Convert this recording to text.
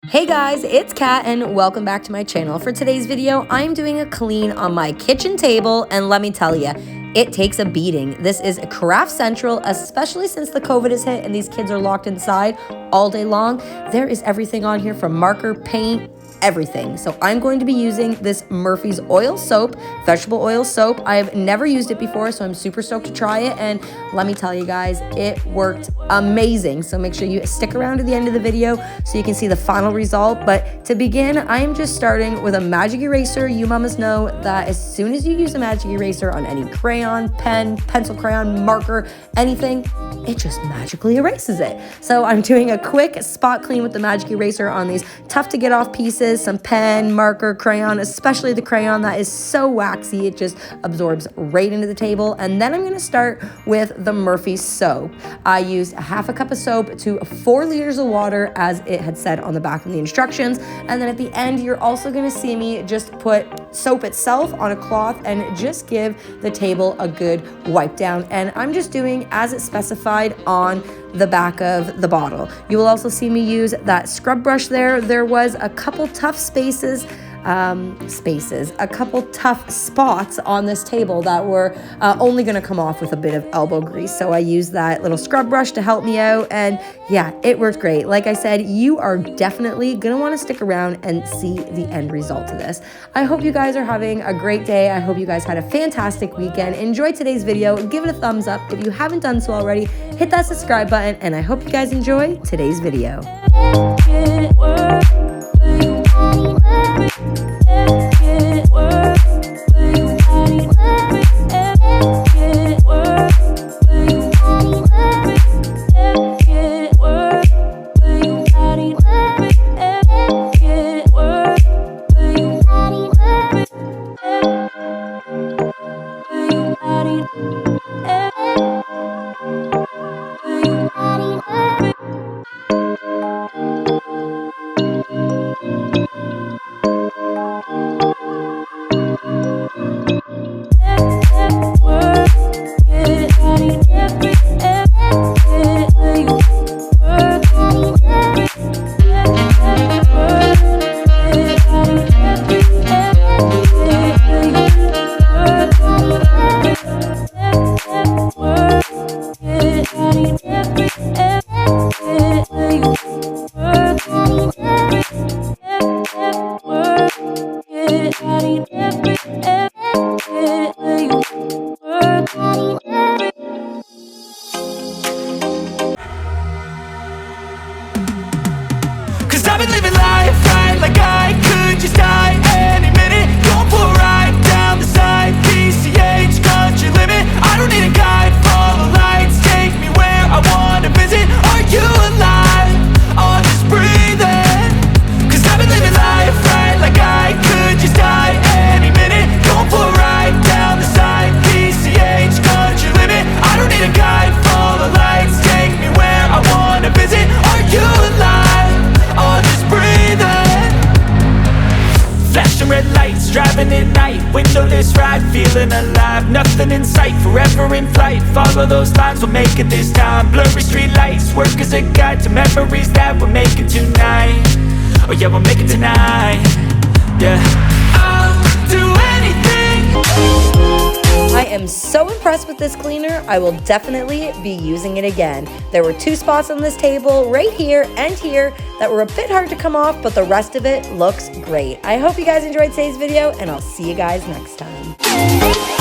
Hey guys, it's Kat and welcome back to my channel. For today's video, I'm doing a clean on my kitchen table, and let me tell you, it takes a beating. This is craft central, especially since the COVID has hit and these kids are locked inside all day long. There is everything on here from marker, paint, everything. So I'm going to be using this Murphy's oil soap, vegetable oil soap. I have never used it before, so I'm super stoked to try it. And let me tell you guys, it worked amazing. So make sure you stick around to the end of the video so you can see the final result. But to begin, I am just starting with a magic eraser. You mamas know that as soon as you use a magic eraser on any crayon, pen, pencil crayon, marker, anything, it just magically erases it. So I'm doing a quick spot clean with the magic eraser on these tough to get off pieces, some pen, marker, crayon, especially the crayon that is so waxy, it just absorbs right into the table. And then I'm gonna start with the Murphy's soap. I used a half a cup of soap to 4 liters of water as it had said on the back of the instructions. And then at the end, you're also gonna see me just put soap itself on a cloth and just give the table a good wipe down. And I'm just doing as it's specified on the back of the bottle. You will also see me use that scrub brush there. There was a couple tough a couple tough spots on this table that were only gonna come off with a bit of elbow grease. So I used that little scrub brush to help me out, and yeah, it worked great. Like I said, you are definitely gonna wanna stick around and see the end result to this. I hope you guys are having a great day. I hope you guys had a fantastic weekend. Enjoy today's video, give it a thumbs up. If you haven't done so already, hit that subscribe button, and I hope you guys enjoy today's video. I've been living life right like I could just die any minute. Going for a ride down the side, PCH country limit. I don't need a guide, follow lights, take me where I wanna visit. Are you alive? Or just breathing? Cause I've been living life right like I could just die any minute. Going for a ride down the side, PCH country limit. I don't need a guide, follow lights, take me where I wanna visit. Are you alive? Or just breathing? Flashing red lights, driving at night, windowless ride, feeling alive. Nothing in sight, forever in flight. Follow those lines, we'll make it this time. Blurry street lights, work as a guide to memories that we're making tonight. Oh yeah, we'll make it tonight. Yeah, I'll do anything. I am so impressed with this cleaner. I will definitely be using it again. There were 2 spots on this table, right here and here, that were a bit hard to come off, but the rest of it looks great. I hope you guys enjoyed today's video, and I'll see you guys next time.